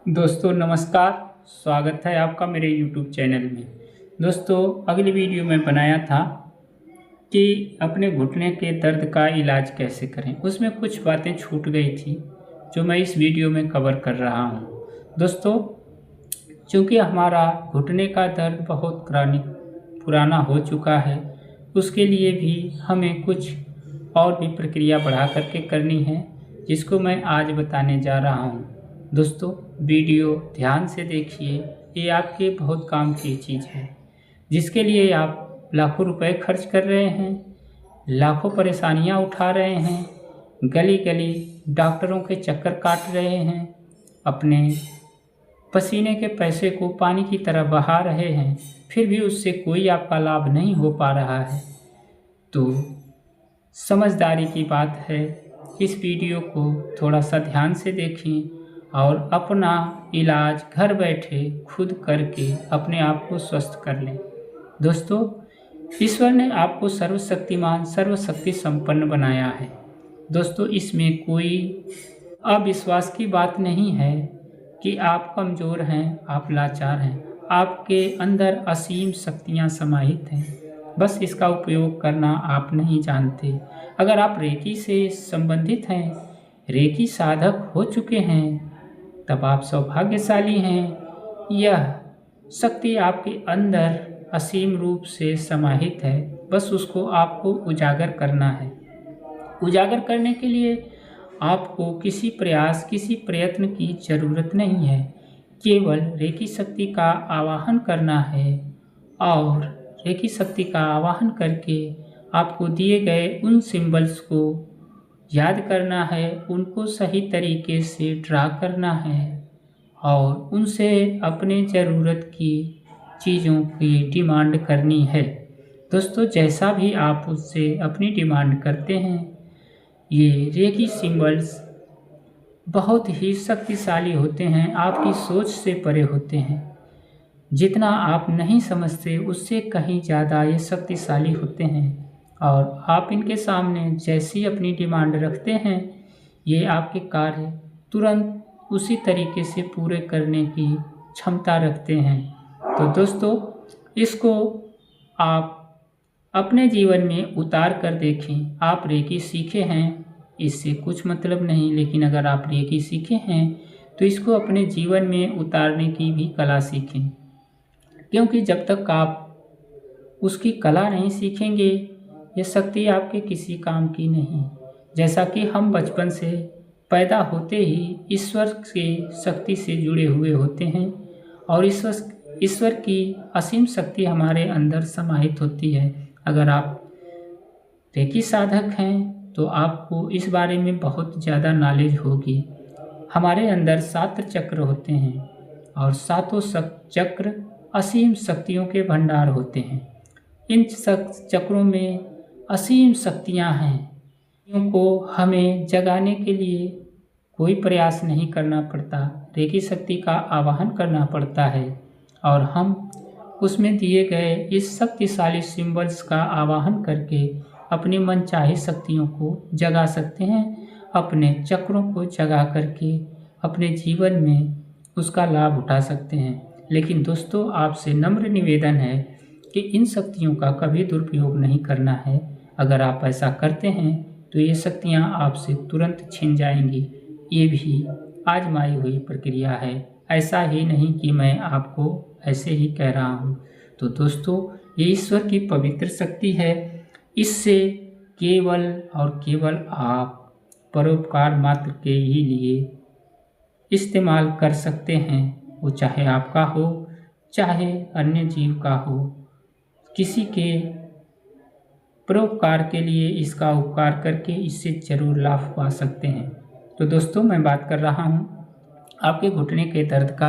दोस्तों नमस्कार। स्वागत है आपका मेरे YouTube चैनल में। दोस्तों अगली वीडियो में बनाया था कि अपने घुटने के दर्द का इलाज कैसे करें। उसमें कुछ बातें छूट गई थी जो मैं इस वीडियो में कवर कर रहा हूं। दोस्तों चूँकि हमारा घुटने का दर्द बहुत पुराना हो चुका है, उसके लिए भी हमें कुछ और भी प्रक्रिया बढ़ा करके करनी है, जिसको मैं आज बताने जा रहा हूँ। दोस्तों वीडियो ध्यान से देखिए, ये आपके बहुत काम की चीज़ है, जिसके लिए आप लाखों रुपए खर्च कर रहे हैं, लाखों परेशानियां उठा रहे हैं, गली गली डॉक्टरों के चक्कर काट रहे हैं, अपने पसीने के पैसे को पानी की तरह बहा रहे हैं, फिर भी उससे कोई आपका लाभ नहीं हो पा रहा है। तो समझदारी की बात है, इस वीडियो को थोड़ा सा ध्यान से देखें और अपना इलाज घर बैठे खुद करके अपने आप को स्वस्थ कर लें। दोस्तों ईश्वर ने आपको सर्वशक्तिमान सर्वशक्ति संपन्न बनाया है। दोस्तों इसमें कोई अविश्वास की बात नहीं है कि आप कमज़ोर हैं, आप लाचार हैं। आपके अंदर असीम शक्तियाँ समाहित हैं, बस इसका उपयोग करना आप नहीं जानते। अगर आप रेकी से संबंधित हैं, रेकी साधक हो चुके हैं, तब आप सौभाग्यशाली हैं। यह शक्ति आपके अंदर असीम रूप से समाहित है, बस उसको आपको उजागर करना है। उजागर करने के लिए आपको किसी प्रयत्न की ज़रूरत नहीं है, केवल रेकी शक्ति का आवाहन करना है और रेकी शक्ति का आवाहन करके आपको दिए गए उन सिंबल्स को याद करना है, उनको सही तरीके से ड्रा करना है और उनसे अपने ज़रूरत की चीज़ों की डिमांड करनी है। दोस्तों जैसा भी आप उससे अपनी डिमांड करते हैं, ये रेकी सिंबल्स बहुत ही शक्तिशाली होते हैं, आपकी सोच से परे होते हैं। जितना आप नहीं समझते उससे कहीं ज़्यादा ये शक्तिशाली होते हैं और आप इनके सामने जैसी अपनी डिमांड रखते हैं, ये आपके कार्य तुरंत उसी तरीके से पूरे करने की क्षमता रखते हैं। तो दोस्तों इसको आप अपने जीवन में उतार कर देखें। आप रेकी सीखे हैं, इससे कुछ मतलब नहीं, लेकिन अगर आप रेकी सीखे हैं तो इसको अपने जीवन में उतारने की भी कला सीखें, क्योंकि जब तक आप उसकी कला नहीं सीखेंगे, ये शक्ति आपके किसी काम की नहीं। जैसा कि हम बचपन से पैदा होते ही ईश्वर के शक्ति से जुड़े हुए होते हैं और ईश्वर की असीम शक्ति हमारे अंदर समाहित होती है। अगर आप रेकी साधक हैं तो आपको इस बारे में बहुत ज़्यादा नॉलेज होगी। हमारे अंदर 7 चक्र होते हैं और सातों चक्र असीम शक्तियों के भंडार होते हैं। इन चक्रों में असीम शक्तियाँ हैं, इनको हमें जगाने के लिए कोई प्रयास नहीं करना पड़ता, रेकी शक्ति का आवाहन करना पड़ता है और हम उसमें दिए गए इस शक्तिशाली सिंबल्स का आवाहन करके अपनी मनचाही शक्तियों को जगा सकते हैं, अपने चक्रों को जगा करके अपने जीवन में उसका लाभ उठा सकते हैं। लेकिन दोस्तों आपसे नम्र निवेदन है कि इन शक्तियों का कभी दुरुपयोग नहीं करना है। अगर आप ऐसा करते हैं तो ये शक्तियाँ आपसे तुरंत छिन जाएंगी। ये भी आजमाई हुई प्रक्रिया है, ऐसा ही नहीं कि मैं आपको ऐसे ही कह रहा हूँ। तो दोस्तों ये ईश्वर की पवित्र शक्ति है, इससे केवल और केवल आप परोपकार मात्र के ही लिए इस्तेमाल कर सकते हैं। वो चाहे आपका हो, चाहे अन्य जीव का हो, किसी के परोपकार के लिए इसका उपकार करके इससे जरूर लाभ पा सकते हैं। तो दोस्तों मैं बात कर रहा हूँ आपके घुटने के दर्द का।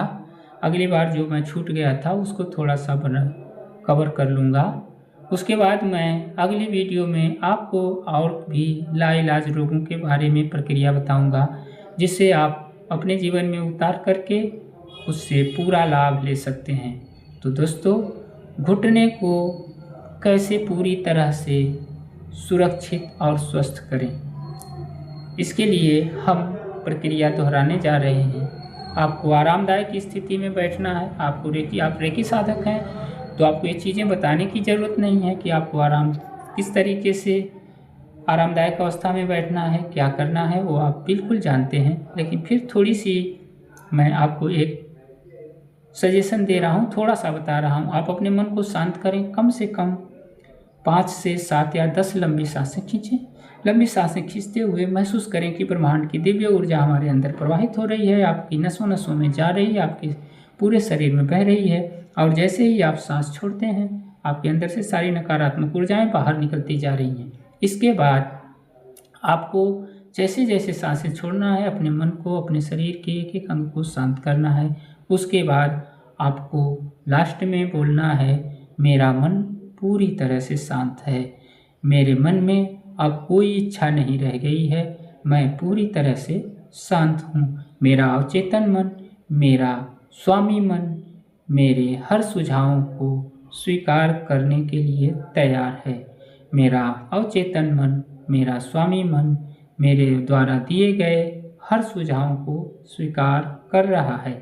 अगली बार जो मैं छूट गया था उसको थोड़ा सा कवर कर लूँगा। उसके बाद मैं अगली वीडियो में आपको और भी लाइलाज रोगों के बारे में प्रक्रिया बताऊँगा, जिससे आप अपने जीवन में उतार करके उससे पूरा लाभ ले सकते हैं। तो दोस्तों घुटने को कैसे पूरी तरह से सुरक्षित और स्वस्थ करें, इसके लिए हम प्रक्रिया दोहराने जा रहे हैं। आपको आरामदायक स्थिति में बैठना है। आप रेकी साधक हैं तो आपको ये चीज़ें बताने की ज़रूरत नहीं है कि आपको किस तरीके से आरामदायक अवस्था में बैठना है, क्या करना है, वो आप बिल्कुल जानते हैं। लेकिन फिर थोड़ी सी मैं आपको एक सजेशन दे रहा हूँ, थोड़ा सा बता रहा हूँ। आप अपने मन को शांत करें, कम से कम 5 से 7 या 10 लंबी सांसें खींचें। लंबी सांसें खींचते हुए महसूस करें कि ब्रह्मांड की दिव्य ऊर्जा हमारे अंदर प्रवाहित हो रही है, आपकी नसों नसों में जा रही है, आपके पूरे शरीर में बह रही है। और जैसे ही आप सांस छोड़ते हैं, आपके अंदर से सारी नकारात्मक ऊर्जाएं बाहर निकलती जा रही हैं। इसके बाद आपको जैसे जैसे सांसें छोड़ना है, अपने मन को, अपने शरीर के एक एक अंग को शांत करना है। उसके बाद आपको लास्ट में बोलना है, मेरा मन पूरी तरह से शांत है, मेरे मन में अब कोई इच्छा नहीं रह गई है, मैं पूरी तरह से शांत हूँ। मेरा अवचेतन मन, मेरा स्वामी मन मेरे हर सुझावों को स्वीकार करने के लिए तैयार है। मेरा अवचेतन मन, मेरा स्वामी मन मेरे द्वारा दिए गए हर सुझावों को स्वीकार कर रहा है।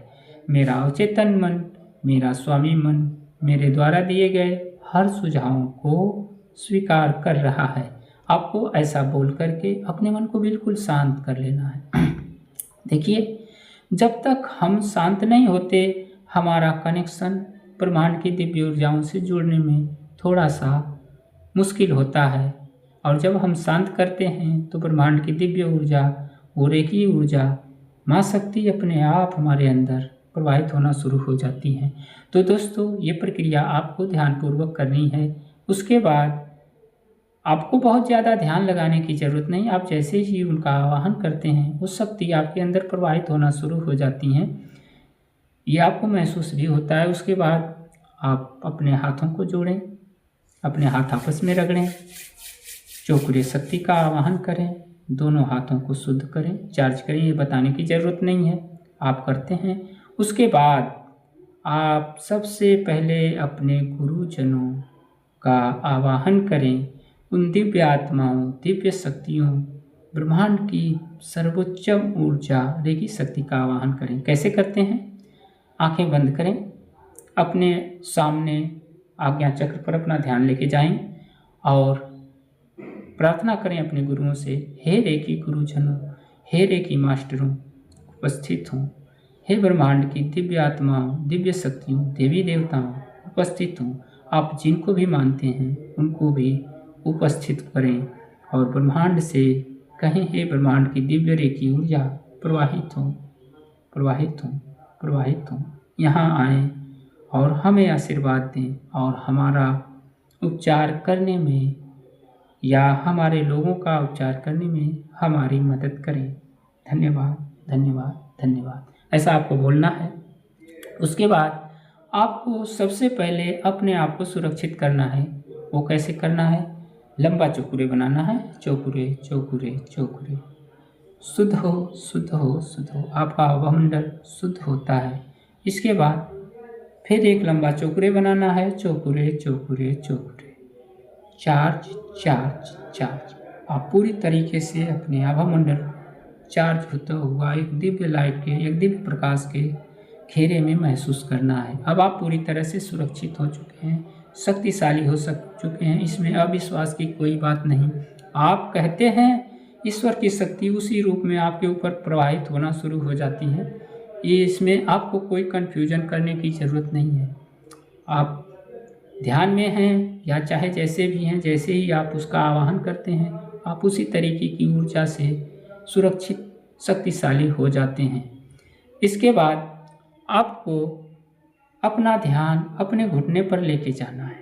मेरा अवचेतन मन, मेरा स्वामी मन मेरे द्वारा दिए गए हर सुझावों को स्वीकार कर रहा है। आपको ऐसा बोल करके अपने मन को बिल्कुल शांत कर लेना है। देखिए, जब तक हम शांत नहीं होते, हमारा कनेक्शन ब्रह्मांड की दिव्य ऊर्जाओं से जुड़ने में थोड़ा सा मुश्किल होता है। और जब हम शांत करते हैं तो ब्रह्मांड की दिव्य ऊर्जा, वो रेखी ऊर्जा, माँ शक्ति अपने आप हमारे अंदर प्रवाहित होना शुरू हो जाती हैं। तो दोस्तों, ये प्रक्रिया आपको ध्यानपूर्वक करनी है। उसके बाद आपको बहुत ज़्यादा ध्यान लगाने की ज़रूरत नहीं। आप जैसे ही उनका आवाहन करते हैं, वो शक्ति आपके अंदर प्रवाहित होना शुरू हो जाती हैं। ये आपको महसूस भी होता है। उसके बाद आप अपने हाथों को जोड़ें, अपने हाथ आपस में रगड़ें, चौकुरे शक्ति का आवाहन करें, दोनों हाथों को शुद्ध करें, चार्ज करें। ये बताने की ज़रूरत नहीं है, आप करते हैं। उसके बाद आप सबसे पहले अपने गुरुजनों का आवाहन करें। उन दिव्य आत्माओं, दिव्य शक्तियों, ब्रह्मांड की सर्वोच्चम ऊर्जा रेखी शक्ति का आवाहन करें। कैसे करते हैं? आंखें बंद करें, अपने सामने आज्ञा चक्र पर अपना ध्यान लेके जाएं और प्रार्थना करें अपने गुरुओं से, हे रेखी गुरुजनों, हे रेखी मास्टरों, उपस्थित हों। हे ब्रह्मांड की दिव्य आत्माओं, दिव्य शक्तियों, देवी देवताओं, उपस्थित हों। आप जिनको भी मानते हैं उनको भी उपस्थित करें और ब्रह्मांड से कहें, हे ब्रह्मांड की दिव्य रेखी ऊर्जा प्रवाहित हो, प्रवाहित हो, प्रवाहित हो, यहाँ आएँ और हमें आशीर्वाद दें और हमारा उपचार करने में या हमारे लोगों का उपचार करने में हमारी मदद करें। धन्यवाद, धन्यवाद, धन्यवाद, ऐसा आपको बोलना है। उसके बाद आपको सबसे पहले अपने आप को सुरक्षित करना है। वो कैसे करना है? लंबा चौकुरे बनाना है, चौकुरे चौकुरे चौकुरे। शुद्ध हो, शुद्ध हो, शुद्ध हो, आपका वायुमंडल शुद्ध होता है। इसके बाद फिर एक लंबा चौकुरे बनाना है, चौकुरे चौकुरे चौकुरे, चार्ज चार्ज चार्ज। आप पूरी तरीके से अपने आभा मंडल चार्ज होता हुआ एक दिव्य लाइट के, एक दिव्य प्रकाश के घेरे में महसूस करना है। अब आप पूरी तरह से सुरक्षित हो चुके हैं, शक्तिशाली हो चुके हैं। इसमें अविश्वास की कोई बात नहीं। आप कहते हैं, ईश्वर की शक्ति उसी रूप में आपके ऊपर प्रवाहित होना शुरू हो जाती है। ये इसमें आपको कोई कन्फ्यूजन करने की ज़रूरत नहीं है। आप ध्यान में हैं या चाहे जैसे भी हैं, जैसे ही आप उसका आवाहन करते हैं, आप उसी तरीके की ऊर्जा से सुरक्षित, शक्तिशाली हो जाते हैं। इसके बाद आपको अपना ध्यान अपने घुटने पर लेके जाना है।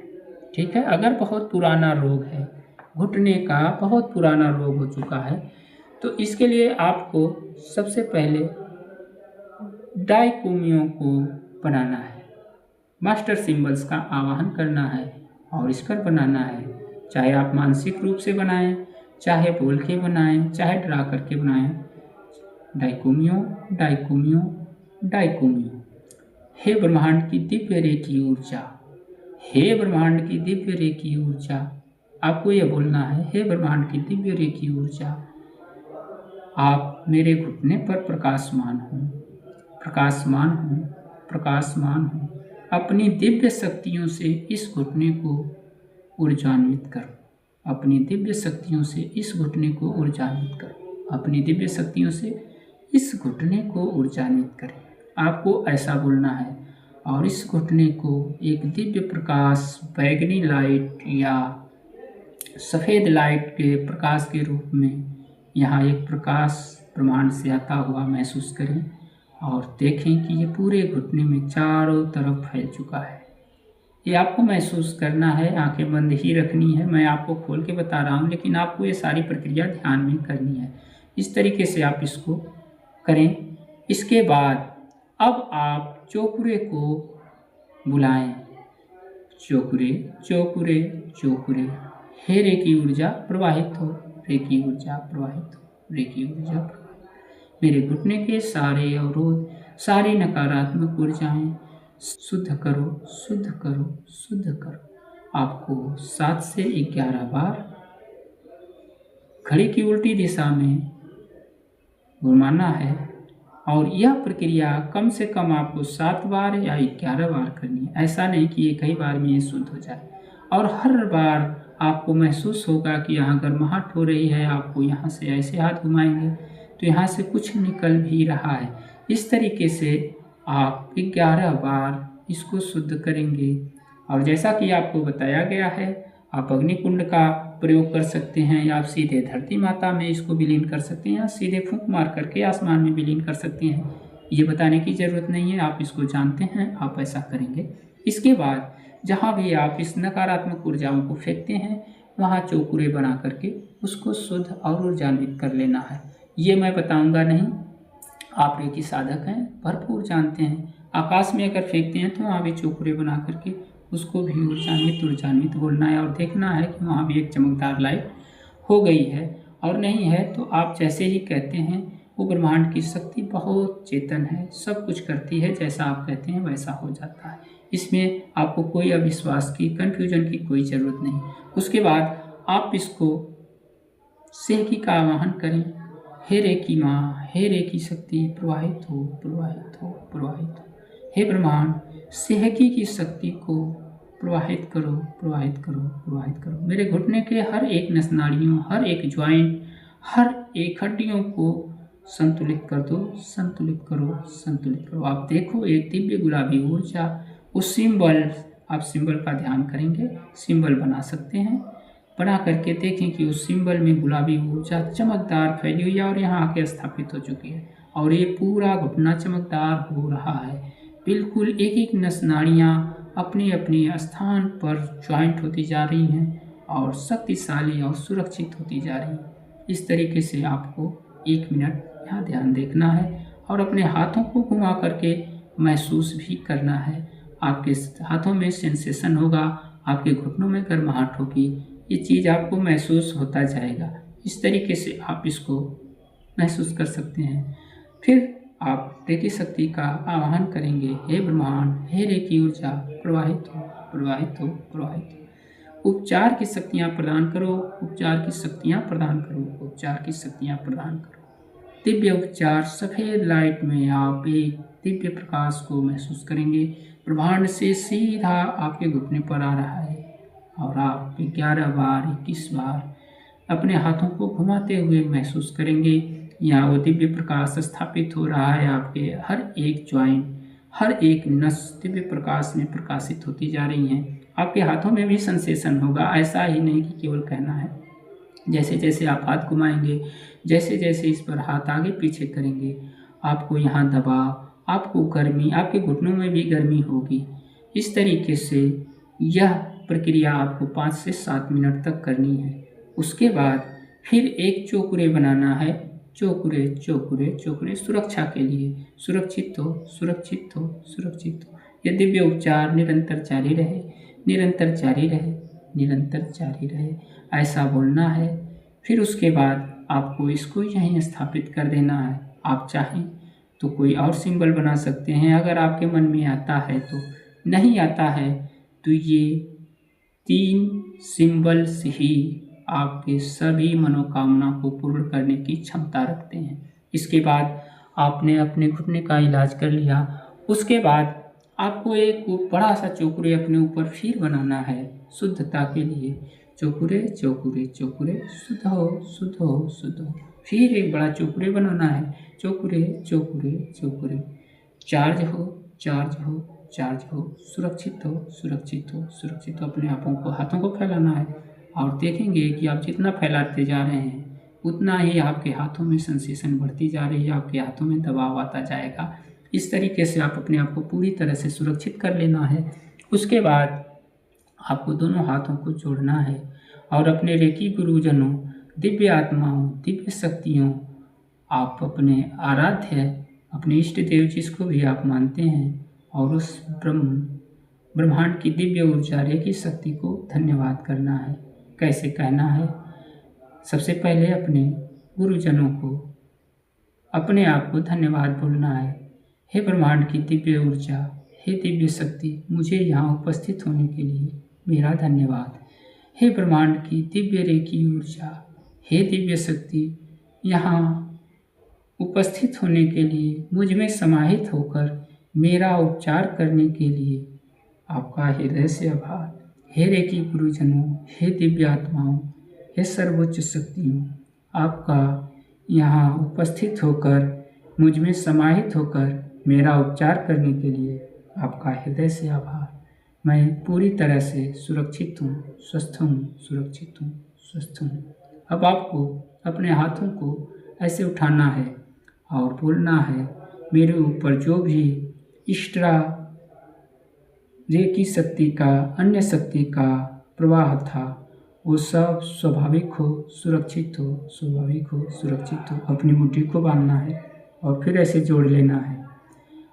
ठीक है? अगर बहुत पुराना रोग है, घुटने का बहुत पुराना रोग हो चुका है, तो इसके लिए आपको सबसे पहले डाइकोमियों को बनाना है, मास्टर सिंबल्स का आवाहन करना है और इस पर बनाना है। चाहे आप मानसिक रूप से बनाएं, चाहे बोल के बनाएं, चाहे ड्रा करके बनाएं। डाइकोमियो, डाइकोमियो, डाइकोमियो। हे ब्रह्मांड की दिव्य रेखी ऊर्जा, हे ब्रह्मांड की दिव्य रेखी ऊर्जा। आपको यह बोलना है, हे ब्रह्मांड की दिव्य रेखी ऊर्जा, आप मेरे घुटने पर प्रकाशमान हो, प्रकाशमान हूँ, प्रकाशमान हूँ। अपनी दिव्य शक्तियों से इस घुटने को ऊर्जान्वित करो, अपनी दिव्य शक्तियों से इस घुटने को ऊर्जान्वित करो, अपनी दिव्य शक्तियों से इस घुटने को ऊर्जान्वित करें। आपको ऐसा बोलना है और इस घुटने को एक दिव्य प्रकाश, बैगनी लाइट या सफ़ेद लाइट के प्रकाश के रूप में यहाँ एक प्रकाश ब्रह्मांड से आता हुआ महसूस करें और देखें कि ये पूरे घुटने में चारों तरफ फैल चुका है। ये आपको महसूस करना है, आंखें बंद ही रखनी है। मैं आपको खोल के बता रहा हूँ, लेकिन आपको ये सारी प्रक्रिया ध्यान में करनी है। इस तरीके से आप इसको करें। इसके बाद अब आप चौकुरे को बुलाएं। चौकुरे, चौकुरे, चौकुरे, हे रे की ऊर्जा प्रवाहित हो, रे की ऊर्जा प्रवाहित हो, रे की ऊर्जा प्रवाहित। मेरे घुटने के सारे अवरोध, सारी नकारात्मक ऊर्जाएं शुद्ध करो, शुद्ध करो, शुद्ध करो। आपको 7 से 11 बार घड़ी की उल्टी दिशा में घुमाना है और यह प्रक्रिया कम से कम आपको 7 बार या 11 बार करनी है। ऐसा नहीं कि एक ही बार में ये शुद्ध हो जाए। और हर बार आपको महसूस होगा कि यहाँ गर्माहट हो रही है। आपको यहाँ से ऐसे हाथ घुमाएंगे तो यहाँ से कुछ निकल भी रहा है। इस तरीके से आप 11 बार इसको शुद्ध करेंगे। और जैसा कि आपको बताया गया है, आप अग्निकुंड का प्रयोग कर सकते हैं या आप सीधे धरती माता में इसको विलीन कर सकते हैं या सीधे फूंक मार करके आसमान में विलीन कर सकते हैं। ये बताने की ज़रूरत नहीं है, आप इसको जानते हैं, आप ऐसा करेंगे। इसके बाद जहाँ भी आप इस नकारात्मक ऊर्जाओं को फेंकते हैं वहाँ चौकुरे बना करके उसको शुद्ध और ऊर्जान्वित कर लेना है। ये मैं बताऊँगा नहीं, आप रेकी साधक हैं, भरपूर जानते हैं। आकाश में अगर फेंकते हैं तो वहाँ भी चौकुरे बना करके उसको भी ऊर्जान्वित बोलना है और देखना है कि वहाँ भी एक चमकदार लाइट हो गई है। और नहीं है तो आप जैसे ही कहते हैं, वो ब्रह्मांड की शक्ति बहुत चेतन है, सब कुछ करती है, जैसा आप कहते हैं वैसा हो जाता है। इसमें आपको कोई अविश्वास की, कन्फ्यूजन की कोई ज़रूरत नहीं। उसके बाद आप इसको सेहकी का आवाहन करें। हे रे की माँ, हे रे की शक्ति प्रवाहित हो, प्रवाहित हो, प्रवाहित हो। हे ब्रह्मांड, सेहकी की शक्ति को प्रवाहित करो, प्रवाहित करो, प्रवाहित करो। मेरे घुटने के हर एक नस नाड़ियों, हर एक ज्वाइंट, हर एक हड्डियों को संतुलित कर दो, संतुलित करो, संतुलित करो। आप देखो एक दिव्य गुलाबी ऊर्जा, उस सिंबल, आप सिंबल का ध्यान करेंगे, सिंबल बना सकते हैं। बना करके देखें कि उस सिंबल में गुलाबी ऊर्जा चमकदार फैली हुई है और यहाँ आके स्थापित हो चुकी है और ये पूरा घुटना चमकदार हो रहा है। बिल्कुल एक एक नस नाड़ियाँ अपने अपने स्थान पर ज्वाइंट होती जा रही हैं और शक्तिशाली और सुरक्षित होती जा रही हैं। इस तरीके से आपको 1 मिनट यहाँ ध्यान देखना है और अपने हाथों को घुमा करके महसूस भी करना है। आपके हाथों में सेंसेशन होगा, आपके घुटनों में गर्माहट होगी, ये चीज़ आपको महसूस होता जाएगा। इस तरीके से आप इसको महसूस कर सकते हैं। फिर आप रेकी शक्ति का आवाहन करेंगे। हे ब्रह्मांड, हे रेकी ऊर्जा प्रवाहित हो, प्रवाहित हो, प्रवाहित हो। उपचार की शक्तियाँ प्रदान करो, उपचार की शक्तियाँ प्रदान करो, उपचार की शक्तियाँ प्रदान करो। दिव्य उपचार, सफ़ेद लाइट में आप एक दिव्य प्रकाश को महसूस करेंगे। ब्रह्मांड से सीधा आपके घुटने पर आ रहा है और आप 11 बार, 21 बार अपने हाथों को घुमाते हुए महसूस करेंगे। यहाँ वो दिव्य प्रकाश स्थापित हो रहा है। आपके हर एक ज्वाइंट, हर एक नस दिव्य प्रकाश में प्रकाशित होती जा रही हैं। आपके हाथों में भी सेंसेशन होगा, ऐसा ही नहीं कि केवल कहना है। जैसे जैसे आप हाथ घुमाएंगे, जैसे जैसे इस पर हाथ आगे पीछे करेंगे, आपको यहाँ दबाव, आपको गर्मी, आपके घुटनों में भी गर्मी होगी। इस तरीके से यह प्रक्रिया आपको 5 से 7 मिनट तक करनी है। उसके बाद फिर एक चौकुरे बनाना है। चौकुरे, चौकुरे, चौकुरे, सुरक्षा के लिए। सुरक्षित हो, सुरक्षित हो, सुरक्षित हो। यह दिव्य उपचार निरंतर जारी रहे, निरंतर जारी रहे, निरंतर जारी रहे, ऐसा बोलना है। फिर उसके बाद आपको इसको यहीं स्थापित कर देना है। आप चाहें तो कोई और सिंबल बना सकते हैं अगर आपके मन में आता है तो। नहीं आता है तो ये 3 सिंबल्स ही आपके सभी मनोकामना को पूर्ण करने की क्षमता रखते हैं। इसके बाद आपने अपने घुटने का इलाज कर लिया। उसके बाद आपको एक बड़ा सा चौकुरे अपने ऊपर फिर बनाना है शुद्धता के लिए। चौकुरे चौकुरे चौकुरे, शुद्ध हो शुद्ध हो शुद्ध हो। फिर एक बड़ा चौकुरे बनाना है, चौकुरे चौकुरे चौकुरे। चार्ज हो चार्ज हो चार्ज हो, सुरक्षित हो सुरक्षित हो सुरक्षित हो। अपने हाथों को फैलाना है और देखेंगे कि आप जितना फैलाते जा रहे हैं उतना ही आपके हाथों में सेंसेशन बढ़ती जा रही है, आपके हाथों में दबाव आता जाएगा। इस तरीके से आप अपने आप को पूरी तरह से सुरक्षित कर लेना है। उसके बाद आपको दोनों हाथों को जोड़ना है और अपने रेकी गुरुजनों, दिव्य आत्माओं, दिव्य शक्तियों, आप अपने आराध्य, अपने इष्ट देव जिसको भी आप मानते हैं, और उस ब्रह्मांड की दिव्य ऊर्जा रेकी शक्ति को धन्यवाद करना है। कैसे कहना है? सबसे पहले अपने गुरुजनों को, अपने आप को धन्यवाद बोलना है। हे ब्रह्मांड की दिव्य ऊर्जा, हे दिव्य शक्ति, मुझे यहाँ उपस्थित होने के लिए मेरा धन्यवाद। हे ब्रह्मांड की दिव्य रेकी ऊर्जा, हे दिव्य शक्ति, यहाँ उपस्थित होने के लिए, मुझ में समाहित होकर मेरा उपचार करने के लिए आपका हृदय से आभार। हे रेकी गुरुजनों, हे दिव्य आत्माओं, हे सर्वोच्च शक्तियों, आपका यहाँ उपस्थित होकर, मुझ में समाहित होकर मेरा उपचार करने के लिए आपका हृदय से आभार। मैं पूरी तरह से सुरक्षित हूँ, स्वस्थ हूँ, सुरक्षित हूँ, स्वस्थ हूँ। अब आपको अपने हाथों को ऐसे उठाना है और बोलना है, मेरे ऊपर जो भी इष्टा रेकी शक्ति का, अन्य शक्ति का प्रवाह था, वो सब स्वाभाविक हो, सुरक्षित हो, स्वाभाविक हो, सुरक्षित हो। अपनी मुट्ठी को बांधना है और फिर ऐसे जोड़ लेना है।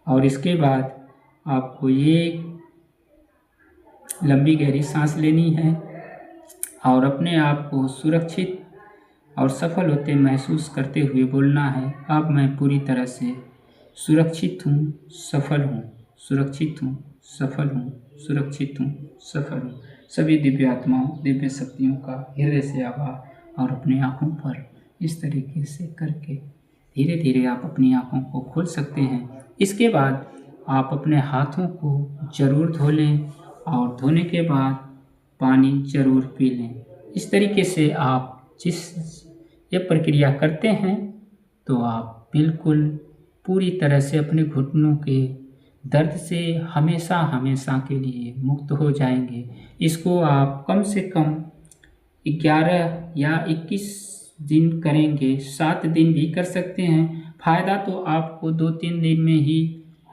और इसके बाद आपको ये लंबी गहरी सांस लेनी है और अपने आप को सुरक्षित और सफल होते महसूस करते हुए बोलना है, अब मैं पूरी तरह से सुरक्षित हूँ, सफल हूँ, सुरक्षित हूँ, सफल हूँ, सुरक्षित हूँ, सफल हूँ। सभी दिव्य आत्माओं, दिव्य शक्तियों का हृदय से आभार। और अपने आँखों पर इस तरीके से करके धीरे धीरे आप अपनी आँखों को खोल सकते हैं। इसके बाद आप अपने हाथों को ज़रूर धो लें और धोने के बाद पानी ज़रूर पी लें। इस तरीके से आप ये प्रक्रिया करते हैं तो आप बिल्कुल पूरी तरह से अपने घुटनों के दर्द से हमेशा हमेशा के लिए मुक्त हो जाएंगे। इसको आप कम से कम 11 या 21 दिन करेंगे, 7 दिन भी कर सकते हैं। फ़ायदा तो आपको 2-3 दिन में ही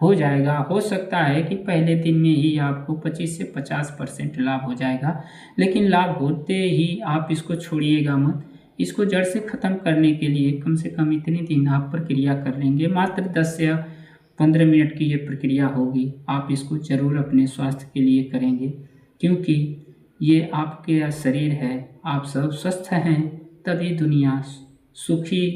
हो जाएगा। हो सकता है कि पहले दिन में ही आपको 25 से 50% लाभ हो जाएगा, लेकिन लाभ होते ही आप इसको छोड़िएगा मत। इसको जड़ से ख़त्म करने के लिए कम से कम इतने दिन आप प्रक्रिया कर लेंगे। मात्र 10 से 15 मिनट की ये प्रक्रिया होगी। आप इसको ज़रूर अपने स्वास्थ्य के लिए करेंगे, क्योंकि ये आपके शरीर है। आप सब स्वस्थ हैं तभी दुनिया सुखी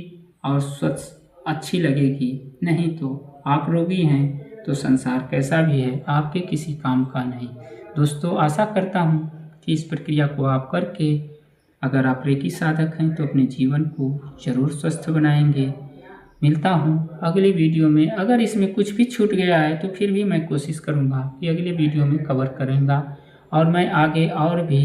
और स्वच्छ अच्छी लगेगी, नहीं तो आप रोगी हैं तो संसार कैसा भी है आपके किसी काम का नहीं। दोस्तों, आशा करता हूँ कि इस प्रक्रिया को आप करके, अगर आप रेकी साधक हैं तो अपने जीवन को ज़रूर स्वस्थ बनाएंगे। मिलता हूँ अगले वीडियो में। अगर इसमें कुछ भी छूट गया है तो फिर भी मैं कोशिश करूँगा कि अगले वीडियो में कवर करूँगा, और मैं आगे और भी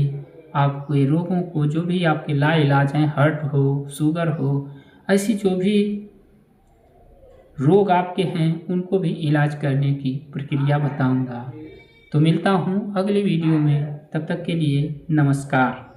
आपके रोगों को, जो भी आपके लाइलाज हैं, हार्ट हो, शुगर हो, ऐसी जो भी रोग आपके हैं उनको भी इलाज करने की प्रक्रिया बताऊँगा। तो मिलता हूँ अगले वीडियो में, तब तक के लिए नमस्कार।